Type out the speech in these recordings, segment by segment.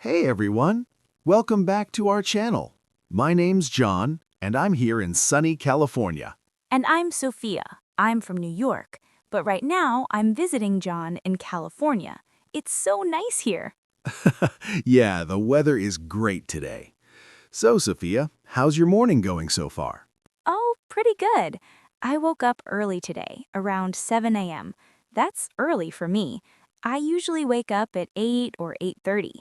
Hey everyone! Welcome back to our channel. My name's John, and I'm here in sunny California. And I'm Sophia. I'm from New York, but right now I'm visiting John in California. It's so nice here. Yeah, the weather is great today. So, Sophia, how's your morning going so far? Oh, pretty good. I woke up early today, around 7 a.m. That's early for me. I usually wake up at 8 or 8:30.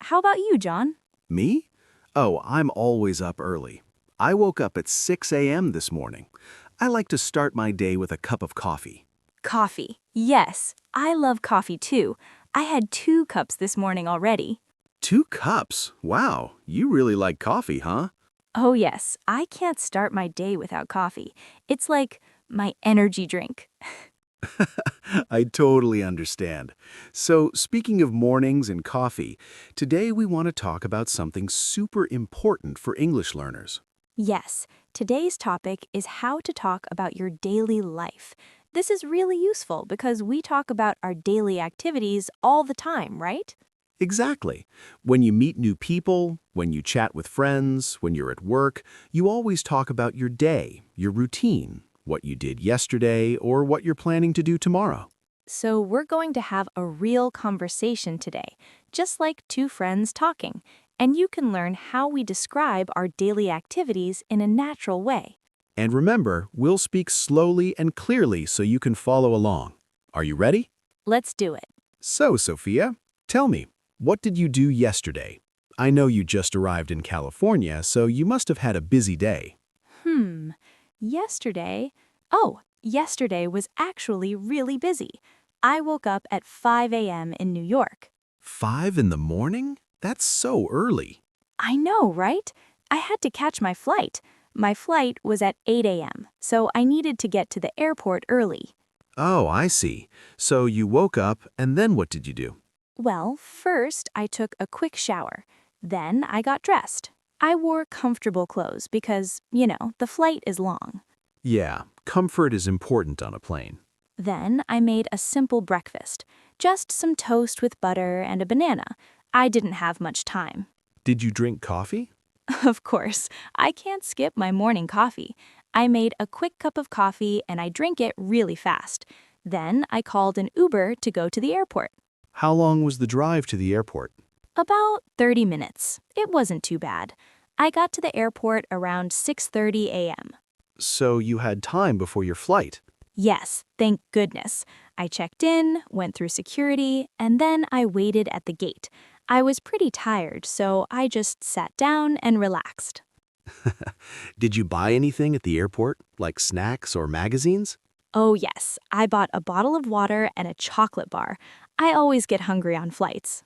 How about you, John? Me? Oh, I'm always up early. I woke up at 6 a.m. this morning. I like to start my day with a cup of coffee. Coffee. Yes, I love coffee too. I had 2 cups this morning already. 2 cups? Wow, you really like coffee, huh? Oh, yes, I can't start my day without coffee. It's like my energy drink. I totally understand. So, speaking of mornings and coffee, today we want to talk about something super important for English learners. Yes, today's topic is how to talk about your daily life. This is really useful because we talk about our daily activities all the time, right? Exactly. When you meet new people, when you chat with friends, when you're at work, you always talk about your day, your routine, what you did yesterday, or what you're planning to do tomorrow. So, we're going to have a real conversation today, just like 2 friends talking, and you can learn how we describe our daily activities in a natural way. And remember, we'll speak slowly and clearly so you can follow along. Are you ready? Let's do it. So, Sophia, tell me, what did you do yesterday? I know you just arrived in California, so you must have had a busy day. Hmm, yesterday. Yesterday was actually really busy. I woke up at 5 a.m. in New York. 5 in the morning? That's so early. I know, right? I had to catch my flight. My flight was at 8 a.m., so I needed to get to the airport early. Oh, I see. So you woke up, and then what did you do? Well, first I took a quick shower. Then I got dressed. I wore comfortable clothes because, the flight is long. Yeah, comfort is important on a plane. Then I made a simple breakfast, just some toast with butter and a banana. I didn't have much time. Did you drink coffee? Of course, I can't skip my morning coffee. I made a quick cup of coffee and I drink it really fast. Then I called an Uber to go to the airport. How long was the drive to the airport? About 30 minutes. It wasn't too bad. I got to the airport around 6:30 a.m. So you had time before your flight. Yes, thank goodness. I checked in, went through security, and then I waited at the gate. I was pretty tired, so I just sat down and relaxed. Did you buy anything at the airport, like snacks or magazines? Oh, yes, I bought a bottle of water and a chocolate bar. I always get hungry on flights.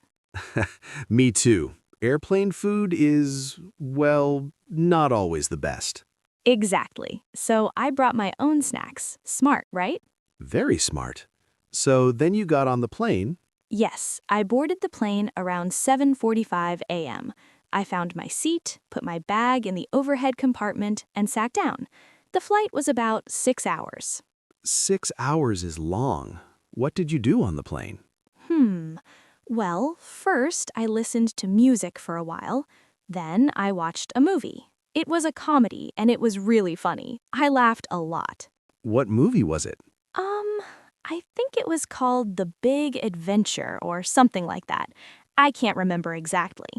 Me too. Airplane food is, well, not always the best. Exactly. So I brought my own snacks. Smart, right? Very smart. So then you got on the plane. Yes, I boarded the plane around 7:45 a.m. I found my seat, put my bag in the overhead compartment, and sat down. The flight was about 6 hours. 6 hours is long. What did you do on the plane? Hmm. Well, first I listened to music for a while. Then I watched a movie. It was a comedy and it was really funny. I laughed a lot. What movie was it? Um, I think it was called The Big Adventure or something like that. I can't remember exactly.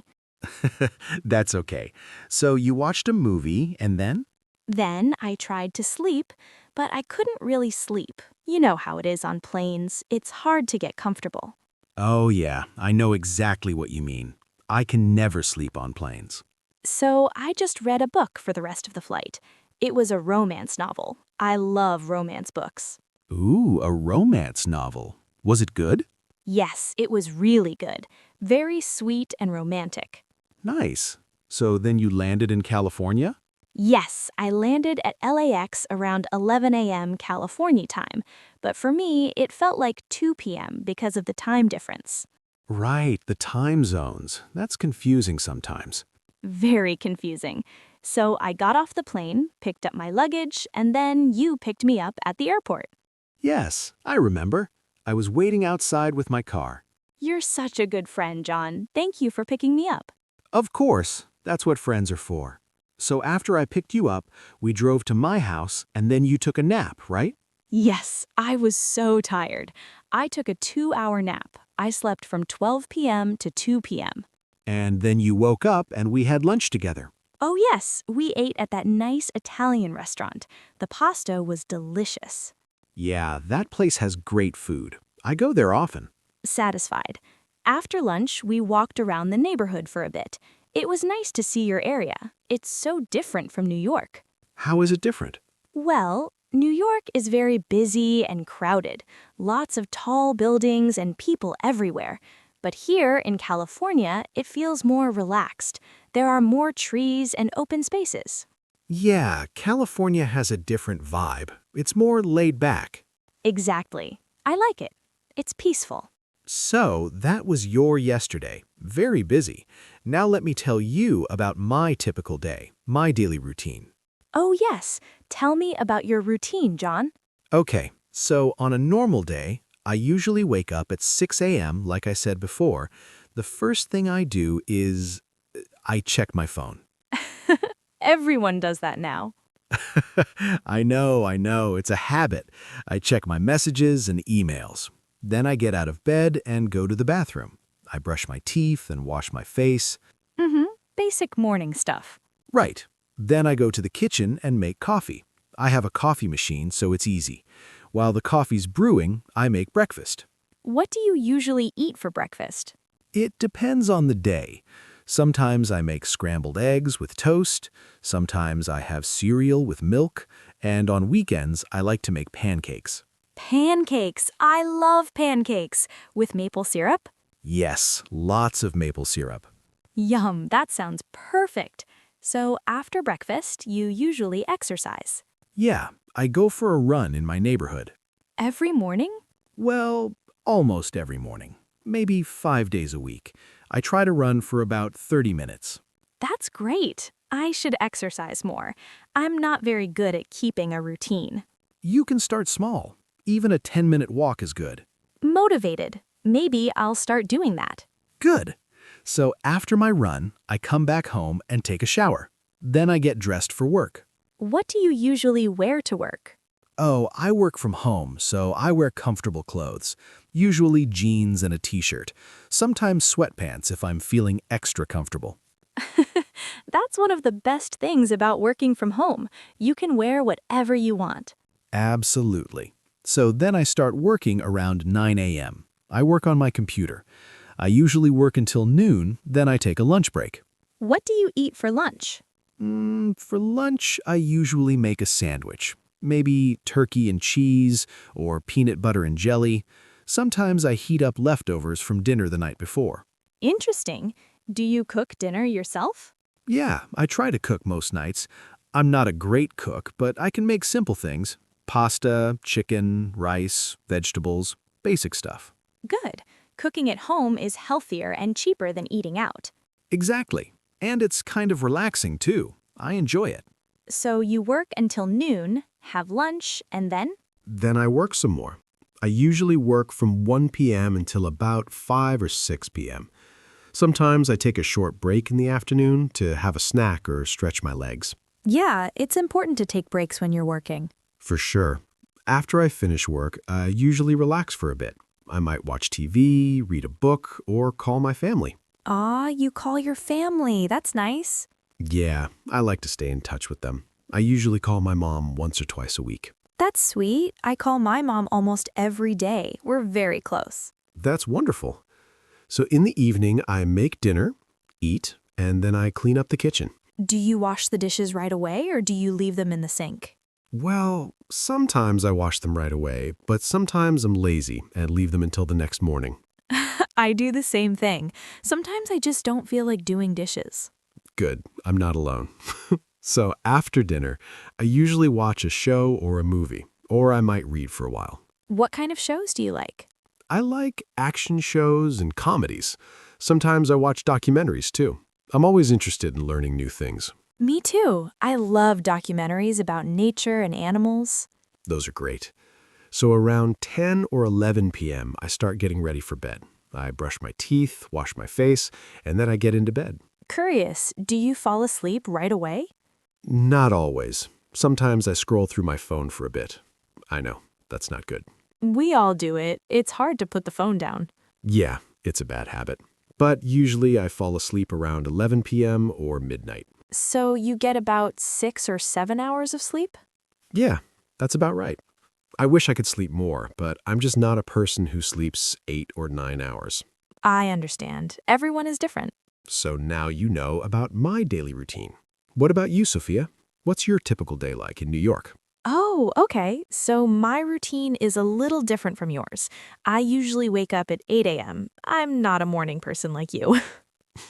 That's okay. So you watched a movie and then? Then I tried to sleep, but I couldn't really sleep. You know how it is on planes. It's hard to get comfortable. Oh yeah, I know exactly what you mean. I can never sleep on planes. So I just read a book for the rest of the flight. It was a romance novel. I love romance books. Ooh, a romance novel. Was it good? Yes, it was really good. Very sweet and romantic. Nice. So then you landed in California? Yes, I landed at LAX around 11 a.m. California time, but for me, it felt like 2 p.m. because of the time difference. Right, the time zones. That's confusing sometimes. Very confusing. So I got off the plane, picked up my luggage, and then you picked me up at the airport. Yes, I remember. I was waiting outside with my car. You're such a good friend, John. Thank you for picking me up. Of course, that's what friends are for. So after I picked you up, we drove to my house and then you took a nap, right? Yes, I was so tired. I took a 2-hour nap. I slept from 12 p.m. to 2 p.m. And then you woke up and we had lunch together. Oh, yes, we ate at that nice Italian restaurant. The pasta was delicious. Yeah, that place has great food. I go there often. Satisfied. After lunch, we walked around the neighborhood for a bit. It was nice to see your area. It's so different from New York. How is it different? Well, New York is very busy and crowded. Lots of tall buildings and people everywhere. But here in California, it feels more relaxed. There are more trees and open spaces. Yeah, California has a different vibe. It's more laid back. Exactly. I like it. It's peaceful. So, that was your yesterday. Very busy. Now let me tell you about my typical day, my daily routine. Oh, yes. Tell me about your routine, John. Okay, so on a normal day, I usually wake up at 6 a.m., like I said before. The first thing I do is I check my phone. Everyone does that now. I know, it's a habit. I check my messages and emails. Then I get out of bed and go to the bathroom. I brush my teeth and wash my face. Basic morning stuff. Right. Then I go to the kitchen and make coffee. I have a coffee machine, so it's easy. While the coffee's brewing, I make breakfast. What do you usually eat for breakfast? It depends on the day. Sometimes I make scrambled eggs with toast, sometimes I have cereal with milk, and on weekends I like to make pancakes. Pancakes. I love pancakes. With maple syrup? Yes, lots of maple syrup. Yum, that sounds perfect. So after breakfast, you usually exercise. Yeah, I go for a run in my neighborhood. Every morning? Well, almost every morning. Maybe 5 days a week. I try to run for about 30 minutes. That's great. I should exercise more. I'm not very good at keeping a routine. You can start small. Even a 10-minute walk is good. Motivated. Maybe I'll start doing that. Good. So after my run, I come back home and take a shower. Then I get dressed for work. What do you usually wear to work? Oh, I work from home, so I wear comfortable clothes. Usually jeans and a t-shirt. Sometimes sweatpants if I'm feeling extra comfortable. That's one of the best things about working from home. You can wear whatever you want. Absolutely. So then I start working around 9 a.m. I work on my computer. I usually work until noon, then I take a lunch break. What do you eat for lunch? For lunch, I usually make a sandwich. Maybe turkey and cheese or peanut butter and jelly. Sometimes I heat up leftovers from dinner the night before. Interesting. Do you cook dinner yourself? Yeah, I try to cook most nights. I'm not a great cook, but I can make simple things. Pasta, chicken, rice, vegetables, basic stuff. Good. Cooking at home is healthier and cheaper than eating out. Exactly. And it's kind of relaxing, too. I enjoy it. So you work until noon, have lunch, and then? Then I work some more. I usually work from 1 p.m. until about 5 or 6 p.m. Sometimes I take a short break in the afternoon to have a snack or stretch my legs. Yeah, it's important to take breaks when you're working. For sure. After I finish work, I usually relax for a bit. I might watch TV, read a book, or call my family. Aw, you call your family. That's nice. Yeah, I like to stay in touch with them. I usually call my mom once or twice a week. That's sweet. I call my mom almost every day. We're very close. That's wonderful. So in the evening, I make dinner, eat, and then I clean up the kitchen. Do you wash the dishes right away or do you leave them in the sink? Well, sometimes I wash them right away, but sometimes I'm lazy and leave them until the next morning. I do the same thing. Sometimes I just don't feel like doing dishes. Good, I'm not alone. So after dinner, I usually watch a show or a movie, or I might read for a while. What kind of shows do you like? I like action shows and comedies. Sometimes I watch documentaries too. I'm always interested in learning new things. Me too. I love documentaries about nature and animals. Those are great. So around 10 or 11 p.m., I start getting ready for bed. I brush my teeth, wash my face, and then I get into bed. Curious, do you fall asleep right away? Not always. Sometimes I scroll through my phone for a bit. I know, that's not good. We all do it. It's hard to put the phone down. Yeah, it's a bad habit. But usually I fall asleep around 11 p.m. or midnight. So you get about 6 or 7 hours of sleep? Yeah, that's about right. I wish I could sleep more, but I'm just not a person who sleeps 8 or 9 hours. I understand. Everyone is different. So now you know about my daily routine. What about you, Sophia? What's your typical day like in New York? Oh, okay. So my routine is a little different from yours. I usually wake up at 8 a.m. I'm not a morning person like you.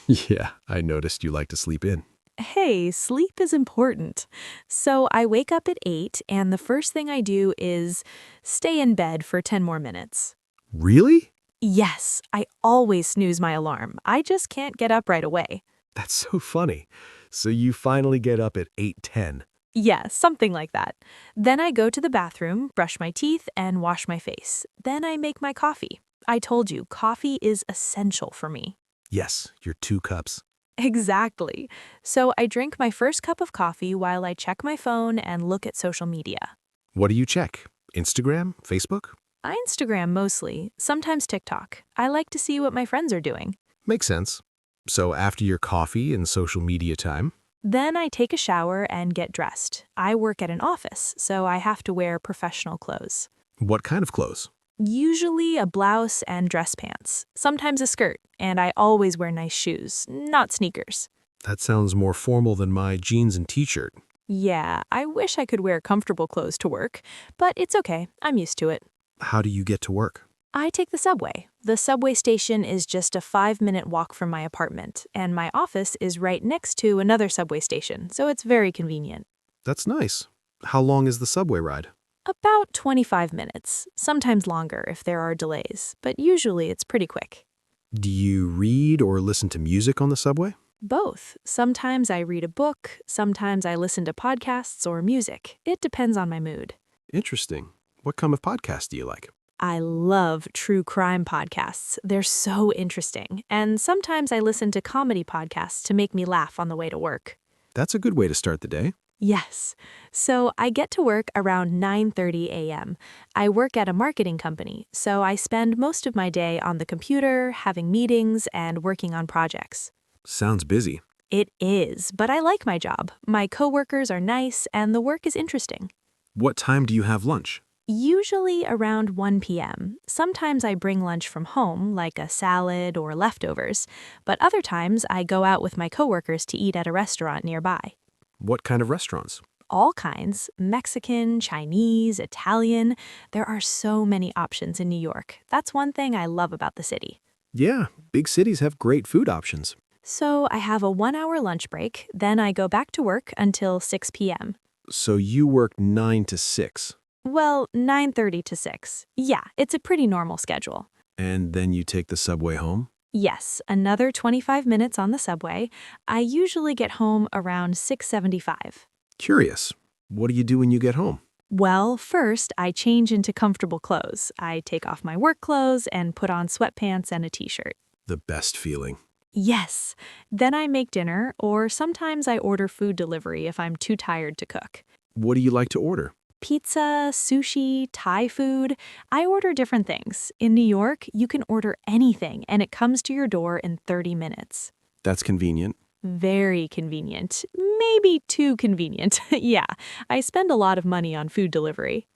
Yeah, I noticed you like to sleep in. Hey, sleep is important. So I wake up at 8, and the first thing I do is stay in bed for 10 more minutes. Really? Yes, I always snooze my alarm. I just can't get up right away. That's so funny. So you finally get up at 8:10. Yeah, something like that. Then I go to the bathroom, brush my teeth, and wash my face. Then I make my coffee. I told you, coffee is essential for me. Yes, your 2 cups. Exactly. So I drink my first cup of coffee while I check my phone and look at social media. What do you check? Instagram? Facebook? I Instagram mostly, sometimes TikTok. I like to see what my friends are doing. Makes sense. So after your coffee and social media time, Then I take a shower and get dressed. I work at an office, so I have to wear professional clothes. what kind of clothes? Usually a blouse and dress pants, sometimes a skirt, and I always wear nice shoes, not sneakers. That sounds more formal than my jeans and t-shirt. Yeah, I wish I could wear comfortable clothes to work, but it's okay, I'm used to it. How do you get to work? I take the subway. The subway station is just a 5-minute walk from my apartment, and my office is right next to another subway station, so it's very convenient. That's nice. How long is the subway ride? About 25 minutes, sometimes longer if there are delays, but usually it's pretty quick. Do you read or listen to music on the subway? Both. Sometimes I read a book, sometimes I listen to podcasts or music. It depends on my mood. Interesting. What kind of podcast do you like? I love true crime podcasts. They're so interesting. And sometimes I listen to comedy podcasts to make me laugh on the way to work. That's a good way to start the day. Yes. So I get to work around 9:30 a.m. I work at a marketing company, so I spend most of my day on the computer, having meetings, and working on projects. Sounds busy. It is, but I like my job. My coworkers are nice, and the work is interesting. What time do you have lunch? Usually around 1 p.m. Sometimes I bring lunch from home, like a salad or leftovers, but other times I go out with my coworkers to eat at a restaurant nearby. What kind of restaurants? All kinds, Mexican, Chinese, Italian. There are so many options in New York. That's one thing I love about the city. Yeah, big cities have great food options. So I have a 1-hour lunch break, then I go back to work until 6 p.m. So you work 9 to 6, Well, 9:30 to 6. Yeah, it's a pretty normal schedule. and then you take the subway home? Yes, another 25 minutes on the subway. I usually get home around 6:75. Curious. What do you do when you get home? Well, first, I change into comfortable clothes. I take off my work clothes and put on sweatpants and a t-shirt. The best feeling. Yes. Then I make dinner, or sometimes I order food delivery if I'm too tired to cook. What do you like to order? Pizza, sushi, Thai food. I order different things. In New York, you can order anything and it comes to your door in 30 minutes. That's convenient. Very convenient. Maybe too convenient. Yeah, I spend a lot of money on food delivery.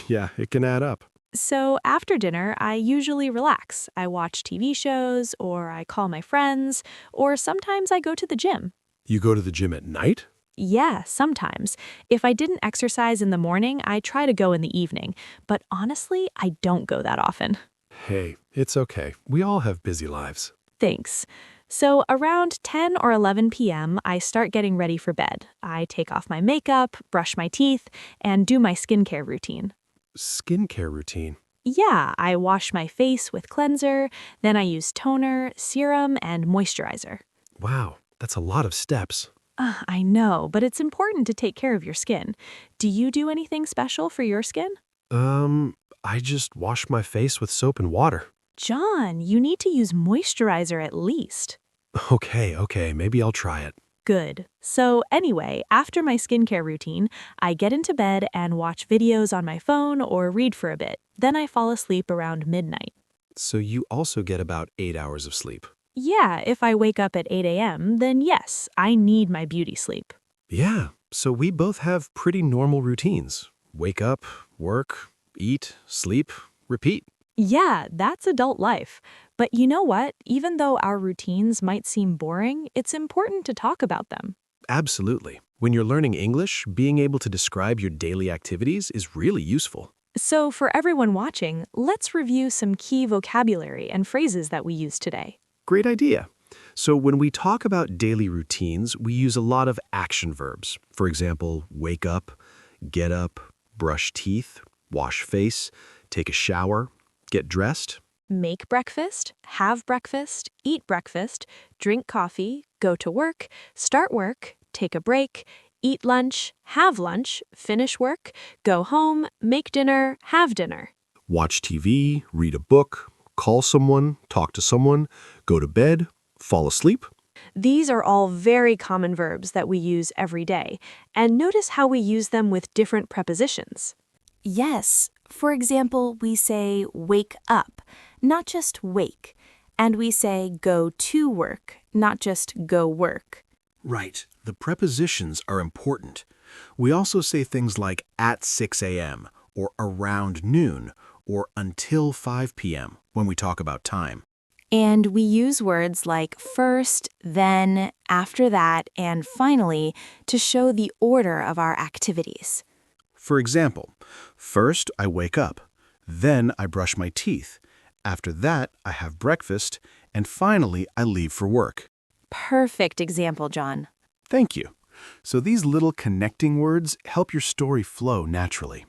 Yeah, it can add up. So after dinner, I usually relax. I watch TV shows, or I call my friends, or sometimes I go to the gym. You go to the gym at night? Yeah, sometimes. If I didn't exercise in the morning, I try to go in the evening. But honestly, I don't go that often. Hey, it's okay. We all have busy lives. Thanks. So around 10 or 11 p.m., I start getting ready for bed. I take off my makeup, brush my teeth, and do my skincare routine. Skincare routine. Yeah, I wash my face with cleanser, then I use toner, serum, and moisturizer. Wow, that's a lot of steps. I know, but it's important to take care of your skin. Do you do anything special for your skin? I just wash my face with soap and water. John, you need to use moisturizer at least. Okay, maybe I'll try it. Good. So anyway, after my skincare routine, I get into bed and watch videos on my phone or read for a bit. Then I fall asleep around midnight. So you also get about 8 hours of sleep. Yeah, if I wake up at 8 a.m., then yes, I need my beauty sleep. Yeah, so we both have pretty normal routines. Wake up, work, eat, sleep, repeat. Yeah, that's adult life. But you know what? Even though our routines might seem boring, it's important to talk about them. Absolutely. When you're learning English, being able to describe your daily activities is really useful. So for everyone watching, let's review some key vocabulary and phrases that we use today. Great idea. So when we talk about daily routines, we use a lot of action verbs. For example, wake up, get up, brush teeth, wash face, take a shower, get dressed. Make breakfast, have breakfast, eat breakfast, drink coffee, go to work, start work, take a break, eat lunch, have lunch, finish work, go home, make dinner, have dinner. Watch TV, read a book, call someone, talk to someone, go to bed, fall asleep. These are all very common verbs that we use every day, and notice how we use them with different prepositions. Yes, for example, we say wake up, not just wake, and we say go to work, not just go work. Right. The prepositions are important. We also say things like at 6 a.m. or around noon or until 5 p.m. when we talk about time. And we use words like first, then, after that, and finally to show the order of our activities. For example, first I wake up, then I brush my teeth, after that I have breakfast, and finally I leave for work. Perfect example, John. Thank you. So these little connecting words help your story flow naturally.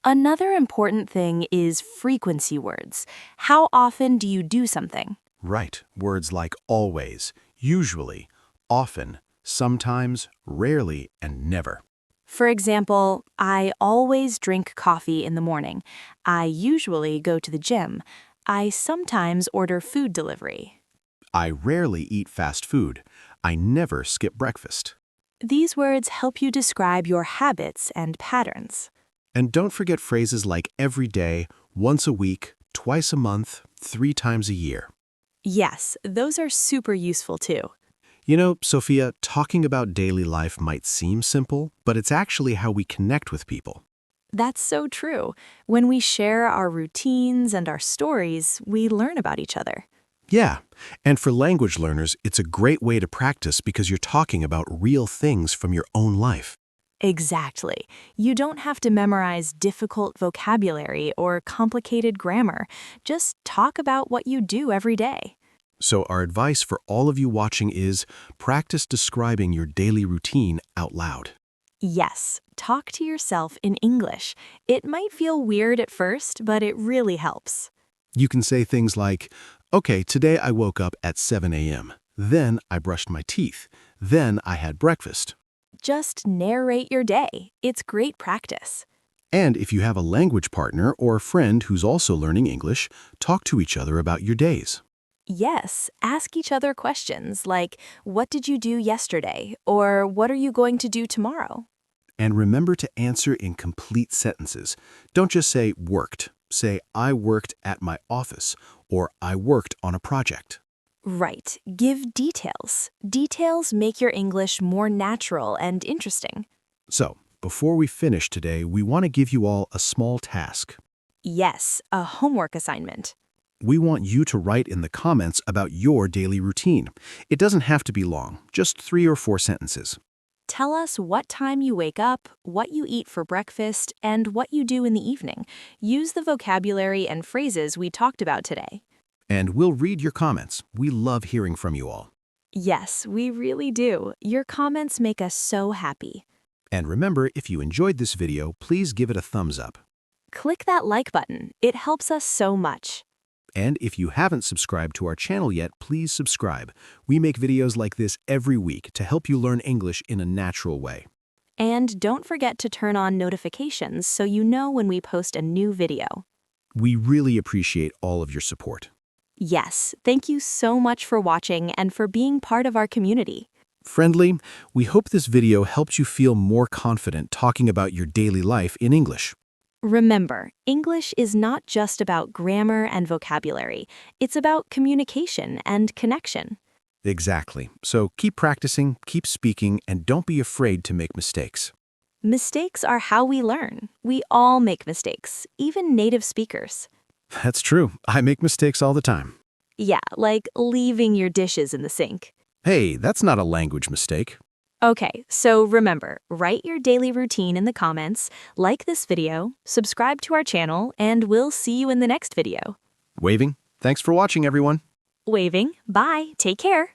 Another important thing is frequency words. How often do you do something? Right. Words like always, usually, often, sometimes, rarely, and never. For example, I always drink coffee in the morning. I usually go to the gym. I sometimes order food delivery. I rarely eat fast food. I never skip breakfast. These words help you describe your habits and patterns. And don't forget phrases like every day, once a week, twice a month, 3 times a year. Yes, those are super useful too. You know, Sophia, talking about daily life might seem simple, but it's actually how we connect with people. That's so true. When we share our routines and our stories, we learn about each other. Yeah, and for language learners, it's a great way to practice because you're talking about real things from your own life. Exactly. You don't have to memorize difficult vocabulary or complicated grammar. Just talk about what you do every day. So our advice for all of you watching is practice describing your daily routine out loud. Yes, talk to yourself in English. It might feel weird at first, but it really helps. You can say things like, okay, today I woke up at 7 a.m. Then I brushed my teeth. Then I had breakfast. Just narrate your day. It's great practice. And if you have a language partner or a friend who's also learning English, talk to each other about your days. Yes, ask each other questions like, what did you do yesterday? Or what are you going to do tomorrow? And remember to answer in complete sentences. Don't just say worked. Say, I worked at my office, or I worked on a project. Right. Give details. Details make your English more natural and interesting. So, before we finish today, we want to give you all a small task. Yes, a homework assignment. We want you to write in the comments about your daily routine. It doesn't have to be long, just 3 or 4 sentences. Tell us what time you wake up, what you eat for breakfast, and what you do in the evening. Use the vocabulary and phrases we talked about today. And we'll read your comments. We love hearing from you all. Yes, we really do. Your comments make us so happy. And remember, if you enjoyed this video, please give it a thumbs up. Click that like button. It helps us so much. And if you haven't subscribed to our channel yet, please subscribe. We make videos like this every week to help you learn English in a natural way. And don't forget to turn on notifications so you know when we post a new video. We really appreciate all of your support. Yes, thank you so much for watching and for being part of our community. Friendly, we hope this video helped you feel more confident talking about your daily life in English. Remember, English is not just about grammar and vocabulary. It's about communication and connection. Exactly. So keep practicing, keep speaking, and don't be afraid to make mistakes. Mistakes are how we learn. We all make mistakes, even native speakers. That's true. I make mistakes all the time. Yeah, like leaving your dishes in the sink. Hey, that's not a language mistake. Okay, so remember, write your daily routine in the comments, like this video, subscribe to our channel, and we'll see you in the next video. Waving. Thanks for watching, everyone. Waving, bye, take care.